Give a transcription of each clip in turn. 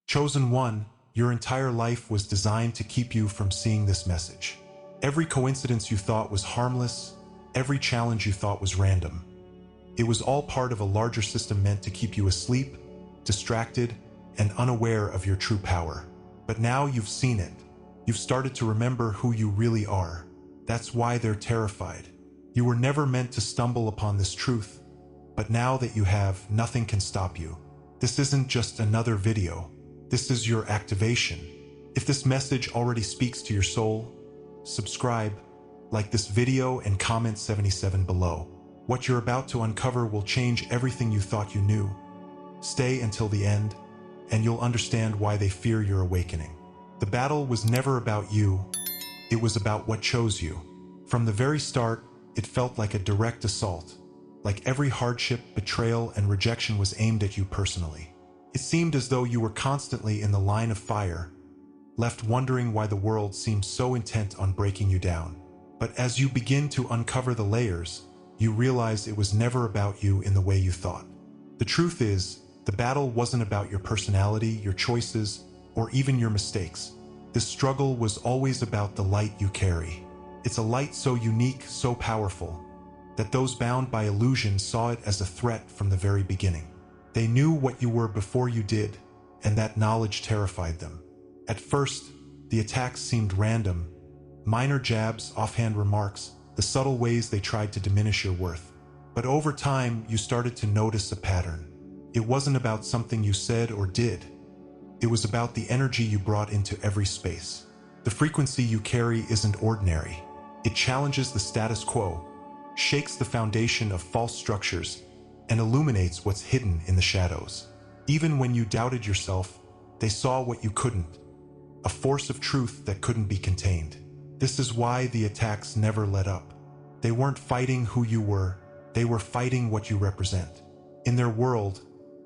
Chosen one, your entire life was designed to keep you from seeing this message. Every coincidence you thought was harmless, every challenge you thought was random. It was all part of a larger system meant to keep you asleep, distracted, and unaware of your true power. But now you've seen it. You've started to remember who you really are. That's why they're terrified. You were never meant to stumble upon this truth, but now that you have, nothing can stop you. This isn't just another video. This is your activation. If this message already speaks to your soul, subscribe, like this video, and comment 77 below. What you're about to uncover will change everything you thought you knew. Stay until the end, and you'll understand why they fear your awakening. The battle was never about you. It was about what chose you. From the very start, it felt like a direct assault. Like every hardship, betrayal, and rejection was aimed at you personally. It seemed as though you were constantly in the line of fire, left wondering why the world seemed so intent on breaking you down. But as you begin to uncover the layers, you realize it was never about you in the way you thought. The truth is, the battle wasn't about your personality, your choices, or even your mistakes. This struggle was always about the light you carry. It's a light so unique, so powerful, that those bound by illusion saw it as a threat from the very beginning. They knew what you were before you did, and that knowledge terrified them. At first, the attacks seemed random, minor jabs, offhand remarks, the subtle ways they tried to diminish your worth. But over time, you started to notice a pattern. It wasn't about something you said or did. It was about the energy you brought into every space. The frequency you carry isn't ordinary. It challenges the status quo, shakes the foundation of false structures, and illuminates what's hidden in the shadows. Even when you doubted yourself, they saw what you couldn't, a force of truth that couldn't be contained. This is why the attacks never let up. They weren't fighting who you were, they were fighting what you represent. In their world,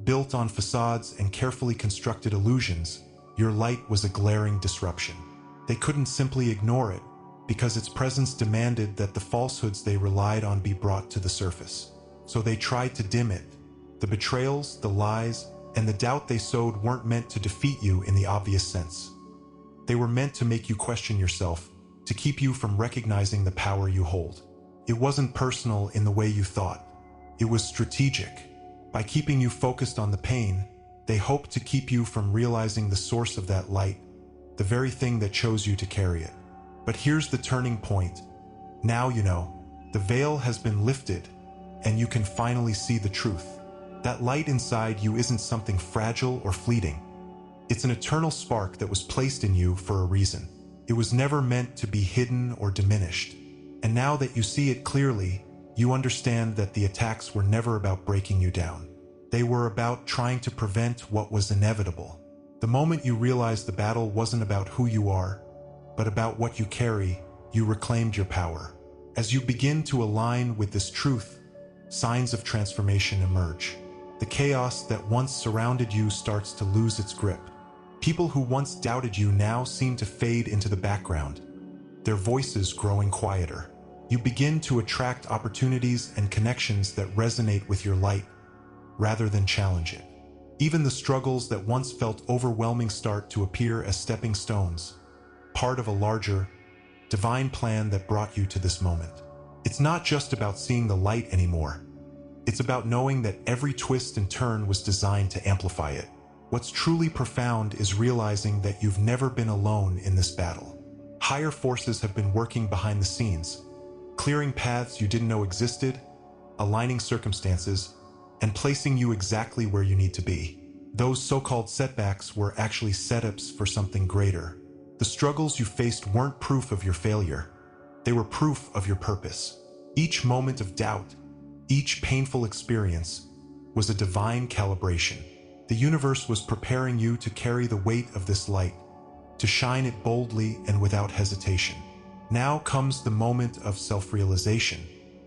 built on facades and carefully constructed illusions, your light was a glaring disruption. They couldn't simply ignore it, because its presence demanded that the falsehoods they relied on be brought to the surface. So they tried to dim it. The betrayals, the lies, and the doubt they sowed weren't meant to defeat you in the obvious sense. They were meant to make you question yourself, to keep you from recognizing the power you hold. It wasn't personal in the way you thought. It was strategic. By keeping you focused on the pain, they hoped to keep you from realizing the source of that light, the very thing that chose you to carry it. But here's the turning point. Now you know. The veil has been lifted, and you can finally see the truth. That light inside you isn't something fragile or fleeting. It's an eternal spark that was placed in you for a reason. It was never meant to be hidden or diminished. And now that you see it clearly, you understand that the attacks were never about breaking you down. They were about trying to prevent what was inevitable. The moment you realized the battle wasn't about who you are, but about what you carry, you reclaimed your power. As you begin to align with this truth, signs of transformation emerge. The chaos that once surrounded you starts to lose its grip. People who once doubted you now seem to fade into the background, their voices growing quieter. You begin to attract opportunities and connections that resonate with your light, rather than challenge it. Even the struggles that once felt overwhelming start to appear as stepping stones, part of a larger, divine plan that brought you to this moment. It's not just about seeing the light anymore. It's about knowing that every twist and turn was designed to amplify it. What's truly profound is realizing that you've never been alone in this battle. Higher forces have been working behind the scenes, clearing paths you didn't know existed, aligning circumstances, and placing you exactly where you need to be. Those so-called setbacks were actually setups for something greater. The struggles you faced weren't proof of your failure. They were proof of your purpose. Each moment of doubt, each painful experience, was a divine calibration. The universe was preparing you to carry the weight of this light, to shine it boldly and without hesitation. Now comes the moment of self-realization.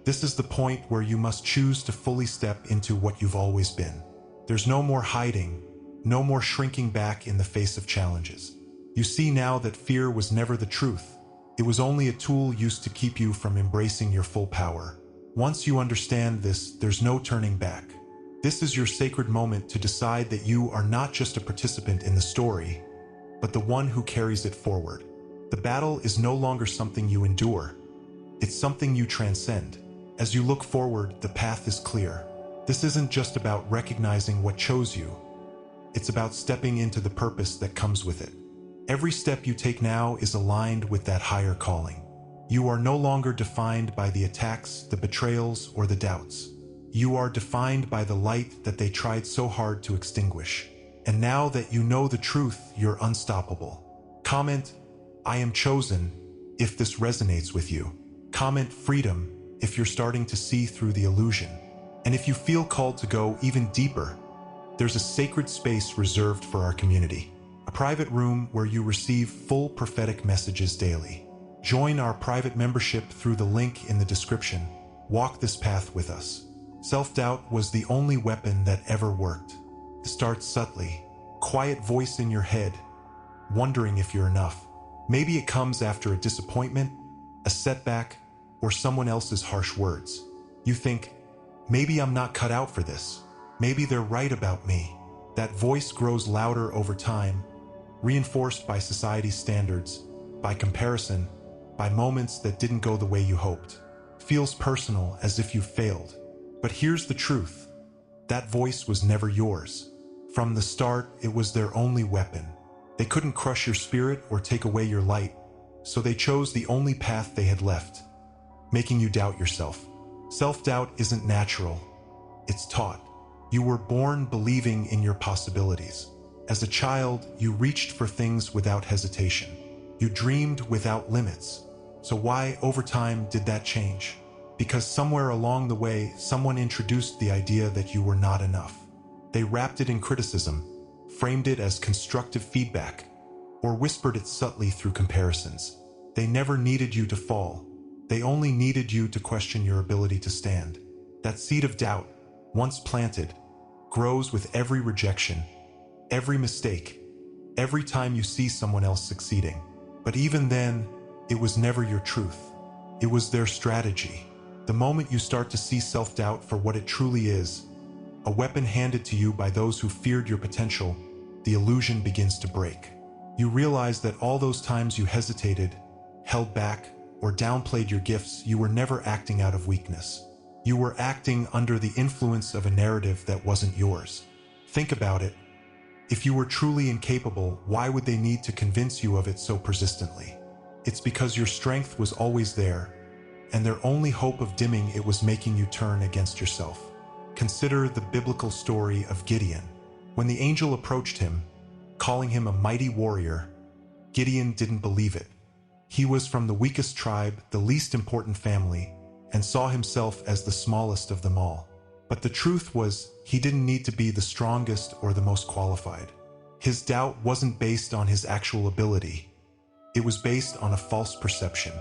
This is the point where you must choose to fully step into what you've always been. There's no more hiding, no more shrinking back in the face of challenges. You see now that fear was never the truth. It was only a tool used to keep you from embracing your full power. Once you understand this, there's no turning back. This is your sacred moment to decide that you are not just a participant in the story, but the one who carries it forward. The battle is no longer something you endure. It's something you transcend. As you look forward, the path is clear. This isn't just about recognizing what chose you. It's about stepping into the purpose that comes with it. Every step you take now is aligned with that higher calling. You are no longer defined by the attacks, the betrayals, or the doubts. You are defined by the light that they tried so hard to extinguish. And now that you know the truth, you're unstoppable. Comment, "I am chosen," if this resonates with you. Comment "freedom" if you're starting to see through the illusion. And if you feel called to go even deeper, there's a sacred space reserved for our community. A private room where you receive full prophetic messages daily. Join our private membership through the link in the description. Walk this path with us. Self-doubt was the only weapon that ever worked. It starts subtly, quiet voice in your head, wondering if you're enough. Maybe it comes after a disappointment, a setback, or someone else's harsh words. You think, maybe I'm not cut out for this. Maybe they're right about me. That voice grows louder over time, reinforced by society's standards, by comparison, by moments that didn't go the way you hoped. Feels personal, as if you failed. But here's the truth. That voice was never yours. From the start, it was their only weapon. They couldn't crush your spirit or take away your light, so they chose the only path they had left, making you doubt yourself. Self-doubt isn't natural. It's taught. You were born believing in your possibilities. As a child, you reached for things without hesitation. You dreamed without limits. So why, over time, did that change? Because somewhere along the way, someone introduced the idea that you were not enough. They wrapped it in criticism, framed it as constructive feedback, or whispered it subtly through comparisons. They never needed you to fall. They only needed you to question your ability to stand. That seed of doubt, once planted, grows with every rejection, every mistake, every time you see someone else succeeding. But even then, it was never your truth. It was their strategy. The moment you start to see self-doubt for what it truly is, a weapon handed to you by those who feared your potential, the illusion begins to break. You realize that all those times you hesitated, held back, or downplayed your gifts, you were never acting out of weakness. You were acting under the influence of a narrative that wasn't yours. Think about it. If you were truly incapable, why would they need to convince you of it so persistently? It's because your strength was always there, and their only hope of dimming it was making you turn against yourself. Consider the biblical story of Gideon. When the angel approached him, calling him a mighty warrior, Gideon didn't believe it. He was from the weakest tribe, the least important family, and saw himself as the smallest of them all. But the truth was, he didn't need to be the strongest or the most qualified. His doubt wasn't based on his actual ability. It was based on a false perception.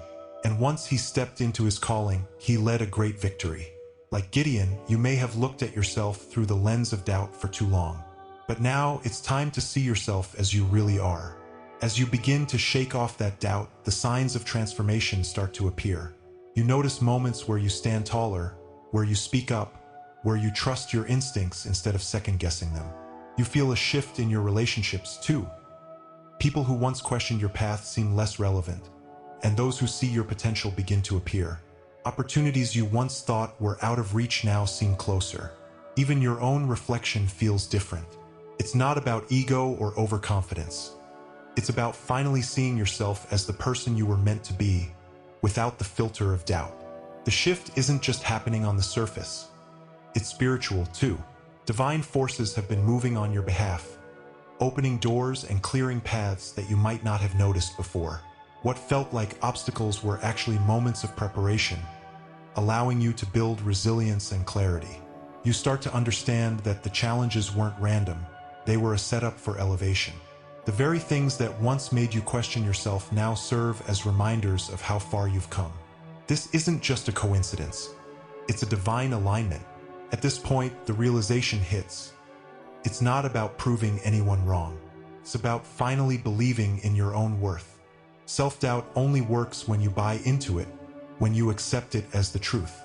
And once he stepped into his calling, he led a great victory. Like Gideon, you may have looked at yourself through the lens of doubt for too long. But now it's time to see yourself as you really are. As you begin to shake off that doubt, the signs of transformation start to appear. You notice moments where you stand taller, where you speak up, where you trust your instincts instead of second-guessing them. You feel a shift in your relationships, too. People who once questioned your path seem less relevant, and those who see your potential begin to appear. Opportunities you once thought were out of reach now seem closer. Even your own reflection feels different. It's not about ego or overconfidence. It's about finally seeing yourself as the person you were meant to be, without the filter of doubt. The shift isn't just happening on the surface. It's spiritual, too. Divine forces have been moving on your behalf, opening doors and clearing paths that you might not have noticed before. What felt like obstacles were actually moments of preparation, allowing you to build resilience and clarity. You start to understand that the challenges weren't random. They were a setup for elevation. The very things that once made you question yourself now serve as reminders of how far you've come. This isn't just a coincidence. It's a divine alignment. At this point, the realization hits. It's not about proving anyone wrong. It's about finally believing in your own worth. Self-doubt only works when you buy into it, when you accept it as the truth.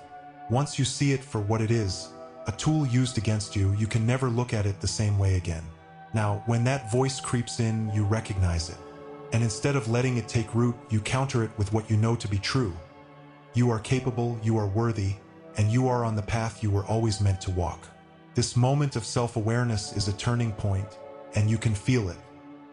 Once you see it for what it is, a tool used against you, you can never look at it the same way again. Now, when that voice creeps in, you recognize it. And instead of letting it take root, you counter it with what you know to be true. You are capable, you are worthy, and you are on the path you were always meant to walk. This moment of self-awareness is a turning point, and you can feel it.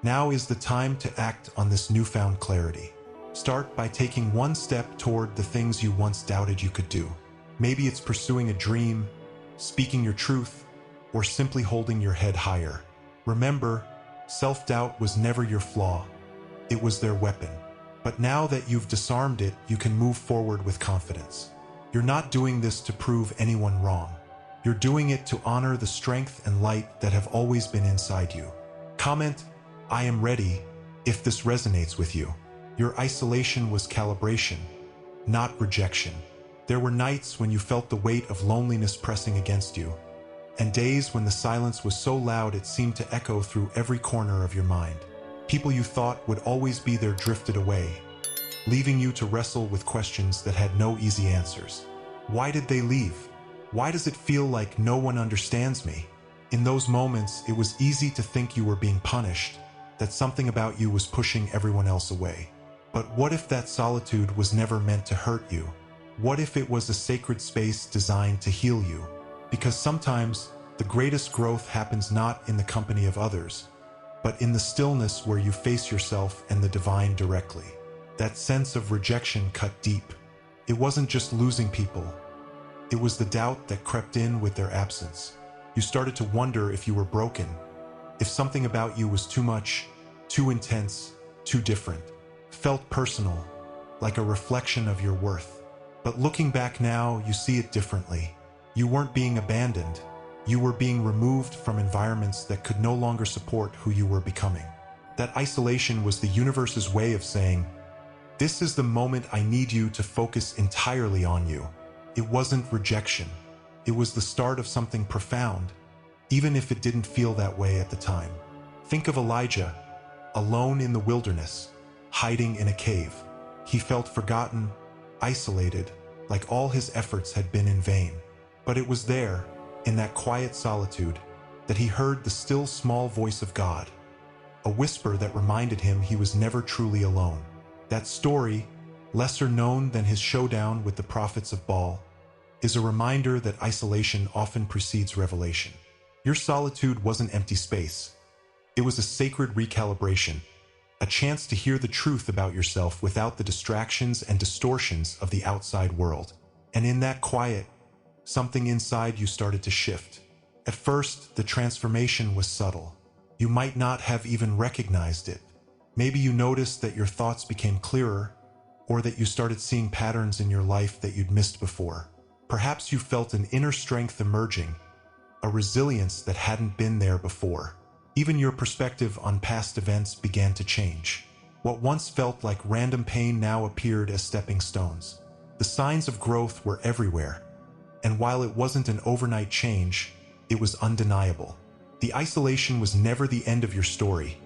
Now is the time to act on this newfound clarity. Start by taking one step toward the things you once doubted you could do. Maybe it's pursuing a dream, speaking your truth, or simply holding your head higher. Remember, self-doubt was never your flaw. It was their weapon. But now that you've disarmed it, you can move forward with confidence. You're not doing this to prove anyone wrong. You're doing it to honor the strength and light that have always been inside you. Comment, "I am ready," if this resonates with you. Your isolation was calibration, not rejection. There were nights when you felt the weight of loneliness pressing against you, and days when the silence was so loud it seemed to echo through every corner of your mind. People you thought would always be there drifted away, leaving you to wrestle with questions that had no easy answers. Why did they leave? Why does it feel like no one understands me? In those moments, it was easy to think you were being punished, that something about you was pushing everyone else away. But what if that solitude was never meant to hurt you? What if it was a sacred space designed to heal you? Because sometimes the greatest growth happens not in the company of others, but in the stillness where you face yourself and the divine directly. That sense of rejection cut deep. It wasn't just losing people. It was the doubt that crept in with their absence. You started to wonder if you were broken, if something about you was too much, too intense, too different, felt personal, like a reflection of your worth. But looking back now, you see it differently. You weren't being abandoned. You were being removed from environments that could no longer support who you were becoming. That isolation was the universe's way of saying, "This is the moment I need you to focus entirely on you." It wasn't rejection. It was the start of something profound, even if it didn't feel that way at the time. Think of Elijah, alone in the wilderness, hiding in a cave. He felt forgotten, isolated, like all his efforts had been in vain. But it was there, in that quiet solitude, that he heard the still small voice of God, a whisper that reminded him he was never truly alone. That story, lesser known than his showdown with the prophets of Baal, is a reminder that isolation often precedes revelation. Your solitude wasn't empty space. It was a sacred recalibration, a chance to hear the truth about yourself without the distractions and distortions of the outside world. And in that quiet, something inside you started to shift. At first, the transformation was subtle. You might not have even recognized it. Maybe you noticed that your thoughts became clearer, or that you started seeing patterns in your life that you'd missed before. Perhaps you felt an inner strength emerging, a resilience that hadn't been there before. Even your perspective on past events began to change. What once felt like random pain now appeared as stepping stones. The signs of growth were everywhere. And while it wasn't an overnight change, it was undeniable. The isolation was never the end of your story.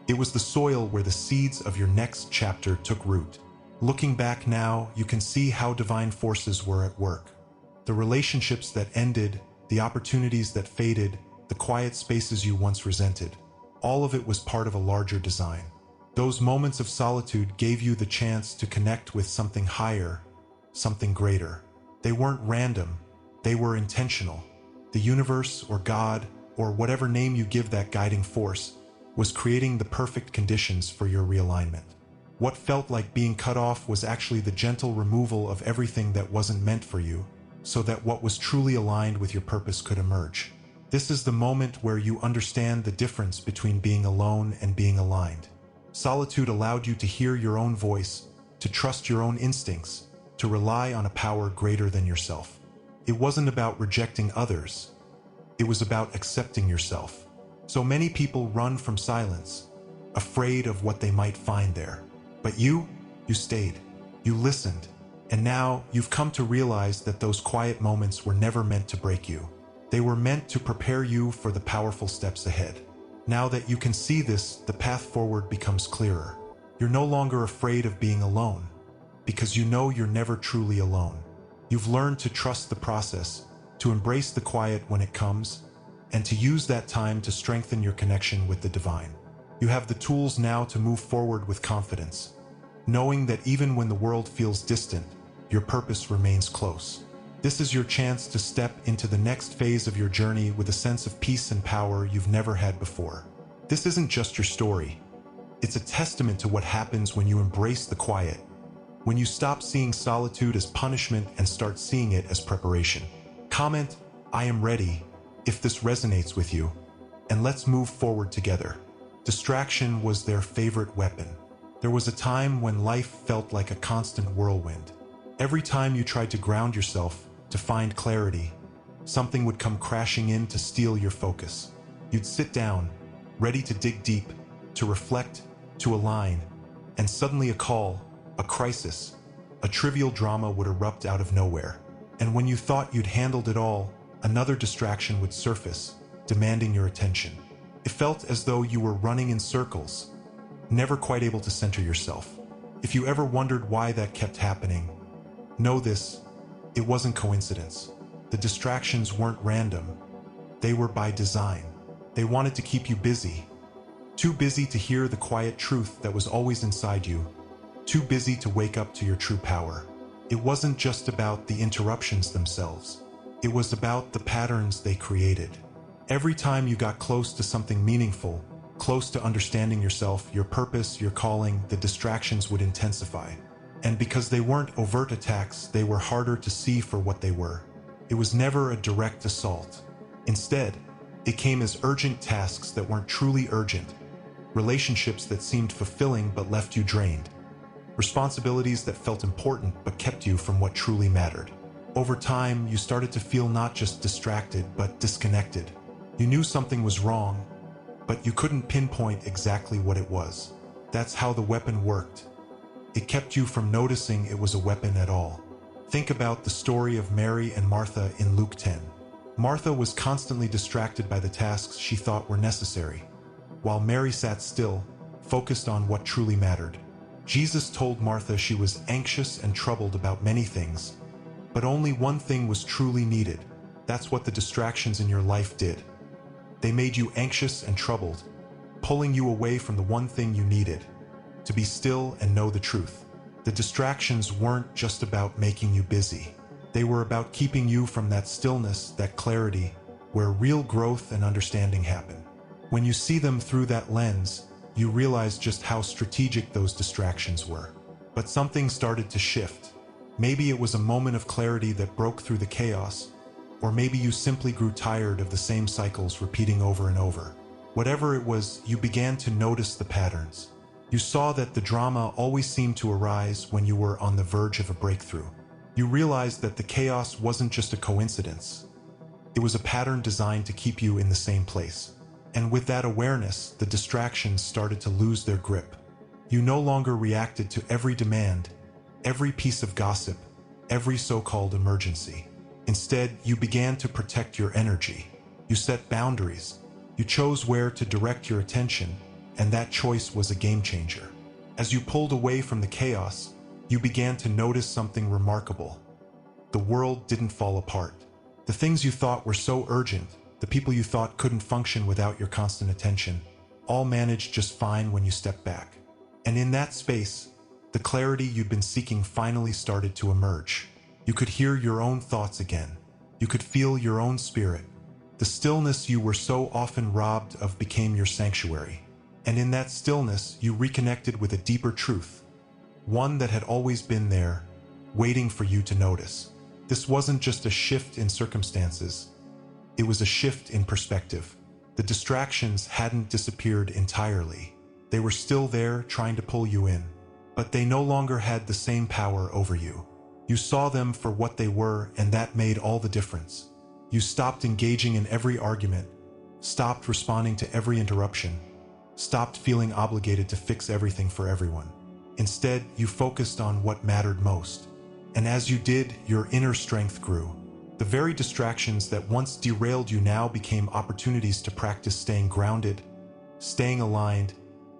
It was the soil where the seeds of your next chapter took root. Looking back now, you can see how divine forces were at work. The relationships that ended, the opportunities that faded, the quiet spaces you once resented. All of it was part of a larger design. Those moments of solitude gave you the chance to connect with something higher, something greater. They weren't random, they were intentional. The universe, or God, or whatever name you give that guiding force, was creating the perfect conditions for your realignment. What felt like being cut off was actually the gentle removal of everything that wasn't meant for you, so that what was truly aligned with your purpose could emerge. This is the moment where you understand the difference between being alone and being aligned. Solitude allowed you to hear your own voice, to trust your own instincts, to rely on a power greater than yourself. It wasn't about rejecting others. It was about accepting yourself. So many people run from silence, afraid of what they might find there. But you stayed. You listened. And now you've come to realize that those quiet moments were never meant to break you. They were meant to prepare you for the powerful steps ahead. Now that you can see this, the path forward becomes clearer. You're no longer afraid of being alone, because you know you're never truly alone. You've learned to trust the process, to embrace the quiet when it comes, and to use that time to strengthen your connection with the divine. You have the tools now to move forward with confidence, knowing that even when the world feels distant, your purpose remains close. This is your chance to step into the next phase of your journey with a sense of peace and power you've never had before. This isn't just your story. It's a testament to what happens when you embrace the quiet, when you stop seeing solitude as punishment and start seeing it as preparation. Comment, "I am ready," if this resonates with you, and let's move forward together. Distraction was their favorite weapon. There was a time when life felt like a constant whirlwind. Every time you tried to ground yourself, to find clarity, something would come crashing in to steal your focus. You'd sit down, ready to dig deep, to reflect, to align, and suddenly a call, a crisis, a trivial drama would erupt out of nowhere. And when you thought you'd handled it all, another distraction would surface, demanding your attention. It felt as though you were running in circles, never quite able to center yourself. If you ever wondered why that kept happening, know this: it wasn't coincidence. The distractions weren't random. They were by design. They wanted to keep you busy. Too busy to hear the quiet truth that was always inside you. Too busy to wake up to your true power. It wasn't just about the interruptions themselves. It was about the patterns they created. Every time you got close to something meaningful, close to understanding yourself, your purpose, your calling, the distractions would intensify. And because they weren't overt attacks, they were harder to see for what they were. It was never a direct assault. Instead, it came as urgent tasks that weren't truly urgent, relationships that seemed fulfilling but left you drained, responsibilities that felt important but kept you from what truly mattered. Over time, you started to feel not just distracted but disconnected. You knew something was wrong, but you couldn't pinpoint exactly what it was. That's how the weapon worked. It kept you from noticing it was a weapon at all. Think about the story of Mary and Martha in Luke 10. Martha was constantly distracted by the tasks she thought were necessary, while Mary sat still, focused on what truly mattered. Jesus told Martha she was anxious and troubled about many things, but only one thing was truly needed. That's what the distractions in your life did. They made you anxious and troubled, pulling you away from the one thing you needed, to be still and know the truth. The distractions weren't just about making you busy. They were about keeping you from that stillness, that clarity, where real growth and understanding happen. When you see them through that lens, you realize just how strategic those distractions were. But something started to shift. Maybe it was a moment of clarity that broke through the chaos, or maybe you simply grew tired of the same cycles repeating over and over. Whatever it was, you began to notice the patterns. You saw that the drama always seemed to arise when you were on the verge of a breakthrough. You realized that the chaos wasn't just a coincidence. It was a pattern designed to keep you in the same place. And with that awareness, the distractions started to lose their grip. You no longer reacted to every demand, every piece of gossip, every so-called emergency. Instead, you began to protect your energy. You set boundaries. You chose where to direct your attention, and that choice was a game changer. As you pulled away from the chaos, you began to notice something remarkable. The world didn't fall apart. The things you thought were so urgent, the people you thought couldn't function without your constant attention, all managed just fine when you stepped back. And in that space, the clarity you'd been seeking finally started to emerge. You could hear your own thoughts again. You could feel your own spirit. The stillness you were so often robbed of became your sanctuary. And in that stillness, you reconnected with a deeper truth, one that had always been there, waiting for you to notice. This wasn't just a shift in circumstances. It was a shift in perspective. The distractions hadn't disappeared entirely. They were still there, trying to pull you in, but they no longer had the same power over you. You saw them for what they were, and that made all the difference. You stopped engaging in every argument, stopped responding to every interruption, stopped feeling obligated to fix everything for everyone. Instead, you focused on what mattered most. And as you did, your inner strength grew. The very distractions that once derailed you now became opportunities to practice staying grounded, staying aligned,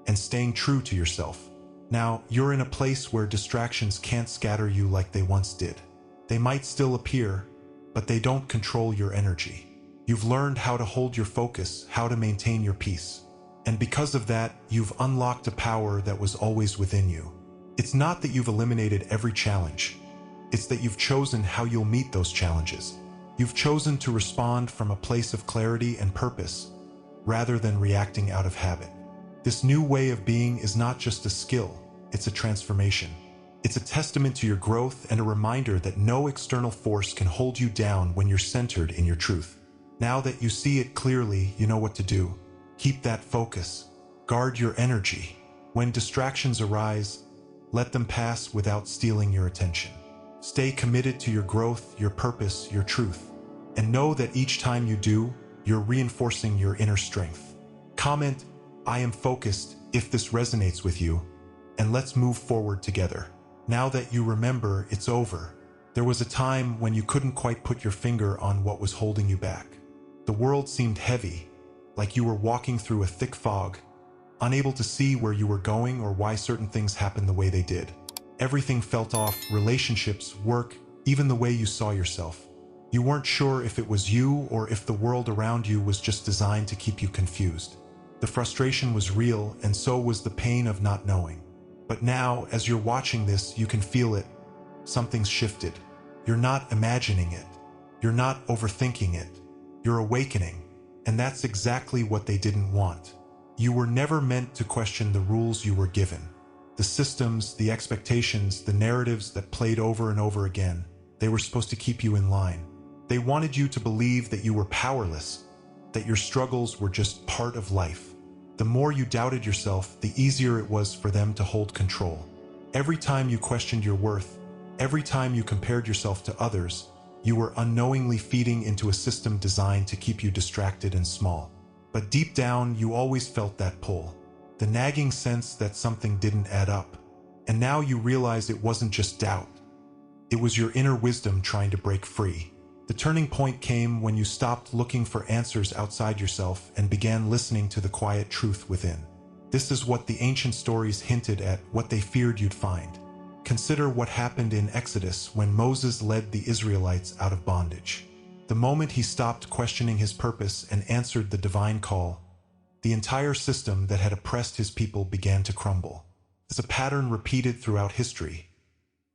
and staying true to yourself. Now, you're in a place where distractions can't scatter you like they once did. They might still appear, but they don't control your energy. You've learned how to hold your focus, how to maintain your peace. And because of that, you've unlocked a power that was always within you. It's not that you've eliminated every challenge. It's that you've chosen how you'll meet those challenges. You've chosen to respond from a place of clarity and purpose, rather than reacting out of habit. This new way of being is not just a skill, it's a transformation. It's a testament to your growth and a reminder that no external force can hold you down when you're centered in your truth. Now that you see it clearly, you know what to do. Keep that focus. Guard your energy. When distractions arise, let them pass without stealing your attention. Stay committed to your growth, your purpose, your truth. And know that each time you do, you're reinforcing your inner strength. Comment, "I am focused," if this resonates with you, and let's move forward together. Now that you remember, it's over. There was a time when you couldn't quite put your finger on what was holding you back. The world seemed heavy, like you were walking through a thick fog, unable to see where you were going or why certain things happened the way they did. Everything felt off: relationships, work, even the way you saw yourself. You weren't sure if it was you or if the world around you was just designed to keep you confused. The frustration was real, and so was the pain of not knowing. But now, as you're watching this, you can feel it. Something's shifted. You're not imagining it. You're not overthinking it. You're awakening, and that's exactly what they didn't want. You were never meant to question the rules you were given. The systems, the expectations, the narratives that played over and over again, they were supposed to keep you in line. They wanted you to believe that you were powerless, that your struggles were just part of life. The more you doubted yourself, the easier it was for them to hold control. Every time you questioned your worth, every time you compared yourself to others, you were unknowingly feeding into a system designed to keep you distracted and small. But deep down, you always felt that pull, the nagging sense that something didn't add up. And now you realize it wasn't just doubt. It was your inner wisdom trying to break free. The turning point came when you stopped looking for answers outside yourself and began listening to the quiet truth within. This is what the ancient stories hinted at, what they feared you'd find. Consider what happened in Exodus when Moses led the Israelites out of bondage. The moment he stopped questioning his purpose and answered the divine call, the entire system that had oppressed his people began to crumble. It's a pattern repeated throughout history.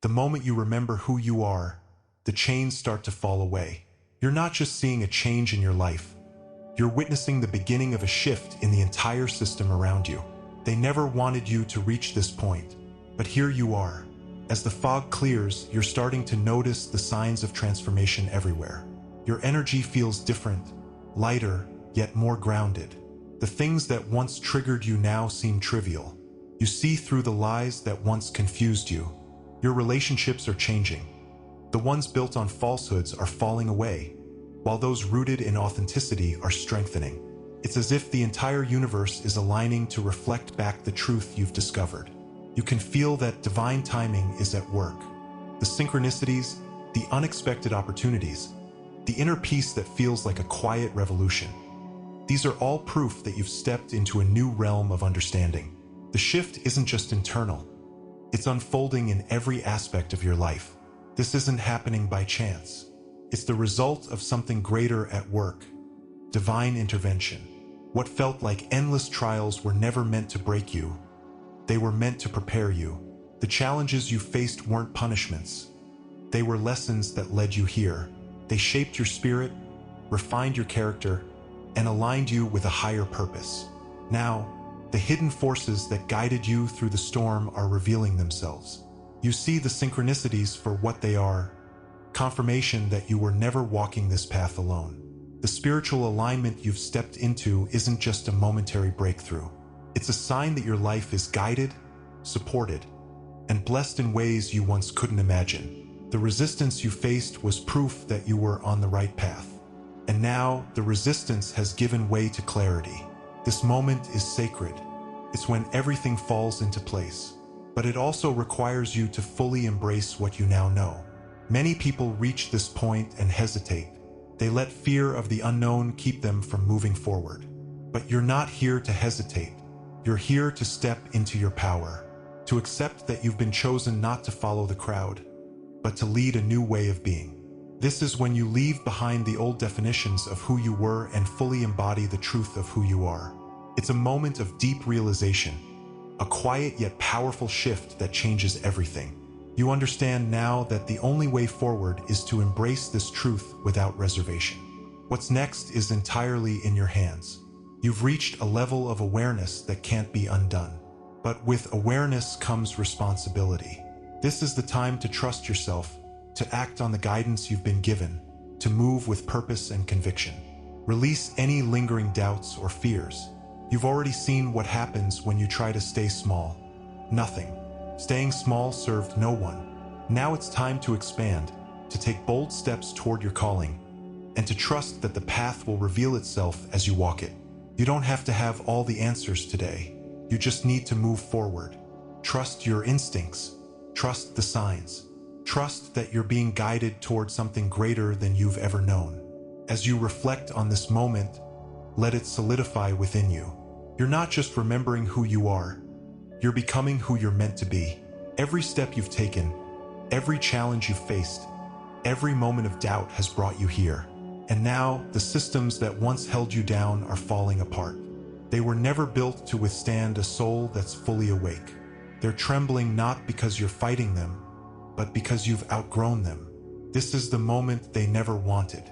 The moment you remember who you are, the chains start to fall away. You're not just seeing a change in your life. You're witnessing the beginning of a shift in the entire system around you. They never wanted you to reach this point, but here you are. As the fog clears, you're starting to notice the signs of transformation everywhere. Your energy feels different, lighter, yet more grounded. The things that once triggered you now seem trivial. You see through the lies that once confused you. Your relationships are changing. The ones built on falsehoods are falling away, while those rooted in authenticity are strengthening. It's as if the entire universe is aligning to reflect back the truth you've discovered. You can feel that divine timing is at work. The synchronicities, the unexpected opportunities, the inner peace that feels like a quiet revolution. These are all proof that you've stepped into a new realm of understanding. The shift isn't just internal. It's unfolding in every aspect of your life. This isn't happening by chance. It's the result of something greater at work. Divine intervention. What felt like endless trials were never meant to break you. They were meant to prepare you. The challenges you faced weren't punishments. They were lessons that led you here. They shaped your spirit, refined your character, and aligned you with a higher purpose. Now, the hidden forces that guided you through the storm are revealing themselves. You see the synchronicities for what they are, confirmation that you were never walking this path alone. The spiritual alignment you've stepped into isn't just a momentary breakthrough. It's a sign that your life is guided, supported, and blessed in ways you once couldn't imagine. The resistance you faced was proof that you were on the right path. And now, the resistance has given way to clarity. This moment is sacred. It's when everything falls into place. But it also requires you to fully embrace what you now know. Many people reach this point and hesitate. They let fear of the unknown keep them from moving forward. But you're not here to hesitate. You're here to step into your power, to accept that you've been chosen not to follow the crowd, but to lead a new way of being. This is when you leave behind the old definitions of who you were and fully embody the truth of who you are. It's a moment of deep realization, a quiet yet powerful shift that changes everything. You understand now that the only way forward is to embrace this truth without reservation. What's next is entirely in your hands. You've reached a level of awareness that can't be undone. But with awareness comes responsibility. This is the time to trust yourself, to act on the guidance you've been given, to move with purpose and conviction. Release any lingering doubts or fears. You've already seen what happens when you try to stay small. Nothing. Staying small served no one. Now it's time to expand, to take bold steps toward your calling, and to trust that the path will reveal itself as you walk it. You don't have to have all the answers today. You just need to move forward. Trust your instincts. Trust the signs. Trust that you're being guided toward something greater than you've ever known. As you reflect on this moment, let it solidify within you. You're not just remembering who you are. You're becoming who you're meant to be. Every step you've taken, every challenge you've faced, every moment of doubt has brought you here. And now, the systems that once held you down are falling apart. They were never built to withstand a soul that's fully awake. They're trembling not because you're fighting them, but because you've outgrown them. This is the moment they never wanted.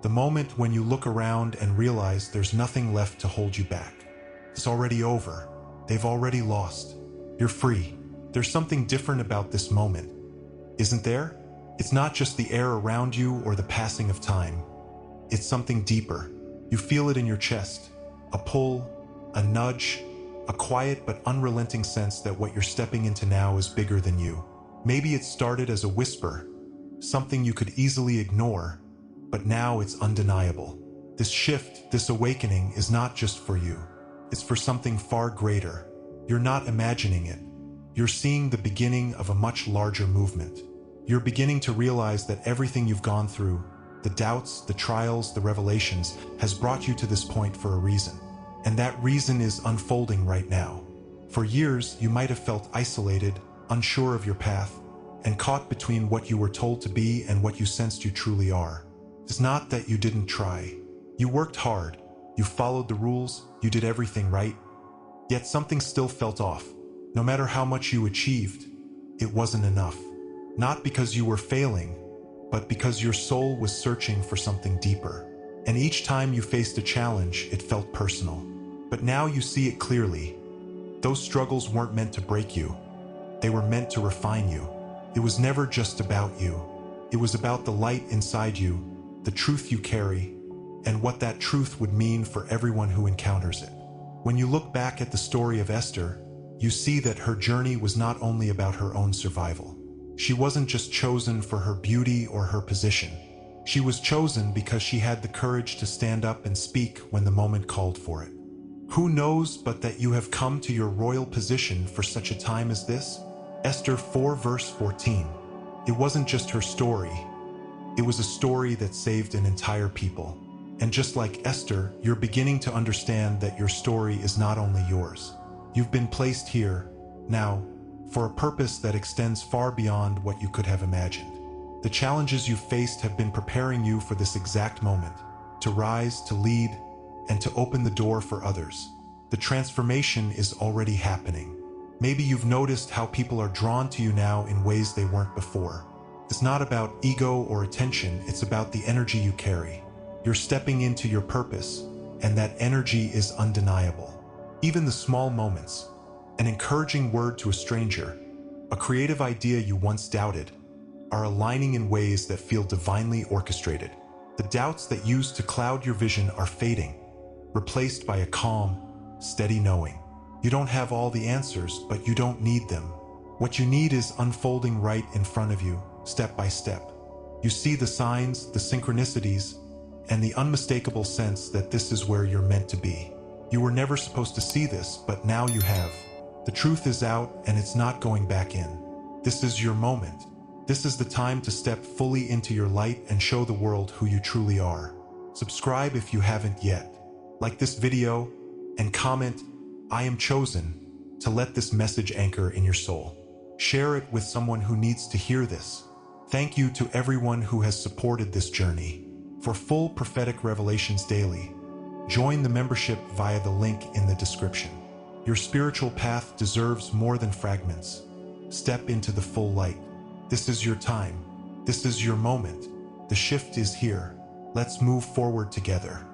The moment when you look around and realize there's nothing left to hold you back. It's already over. They've already lost. You're free. There's something different about this moment, isn't there? It's not just the air around you or the passing of time. It's something deeper. You feel it in your chest. A pull, a nudge, a quiet but unrelenting sense that what you're stepping into now is bigger than you. Maybe it started as a whisper, something you could easily ignore, but now it's undeniable. This shift, this awakening is not just for you. It's for something far greater. You're not imagining it. You're seeing the beginning of a much larger movement. You're beginning to realize that everything you've gone through, the doubts, the trials, the revelations, has brought you to this point for a reason. And that reason is unfolding right now. For years, you might have felt isolated, unsure of your path, and caught between what you were told to be and what you sensed you truly are. It's not that you didn't try. You worked hard. You followed the rules. You did everything right. Yet something still felt off. No matter how much you achieved, it wasn't enough. Not because you were failing, but because your soul was searching for something deeper. And each time you faced a challenge, it felt personal. But now you see it clearly. Those struggles weren't meant to break you. They were meant to refine you. It was never just about you. It was about the light inside you, the truth you carry, and what that truth would mean for everyone who encounters it. When you look back at the story of Esther, you see that her journey was not only about her own survival. She wasn't just chosen for her beauty or her position. She was chosen because she had the courage to stand up and speak when the moment called for it. Who knows but that you have come to your royal position for such a time as this? Esther 4 verse 14. It wasn't just her story. It was a story that saved an entire people. And just like Esther, you're beginning to understand that your story is not only yours. You've been placed here, now, for a purpose that extends far beyond what you could have imagined. The challenges you've faced have been preparing you for this exact moment, to rise, to lead, and to open the door for others. The transformation is already happening. Maybe you've noticed how people are drawn to you now in ways they weren't before. It's not about ego or attention, it's about the energy you carry. You're stepping into your purpose, and that energy is undeniable. Even the small moments, an encouraging word to a stranger, a creative idea you once doubted, are aligning in ways that feel divinely orchestrated. The doubts that used to cloud your vision are fading, replaced by a calm, steady knowing. You don't have all the answers, but you don't need them. What you need is unfolding right in front of you, step by step. You see the signs, the synchronicities, and the unmistakable sense that this is where you're meant to be. You were never supposed to see this, but now you have. The truth is out, and it's not going back in. This is your moment. This is the time to step fully into your light and show the world who you truly are. Subscribe if you haven't yet. Like this video, and comment, "I am chosen," to let this message anchor in your soul. Share it with someone who needs to hear this. Thank you to everyone who has supported this journey. For full prophetic revelations daily, join the membership via the link in the description. Your spiritual path deserves more than fragments. Step into the full light. This is your time. This is your moment. The shift is here. Let's move forward together.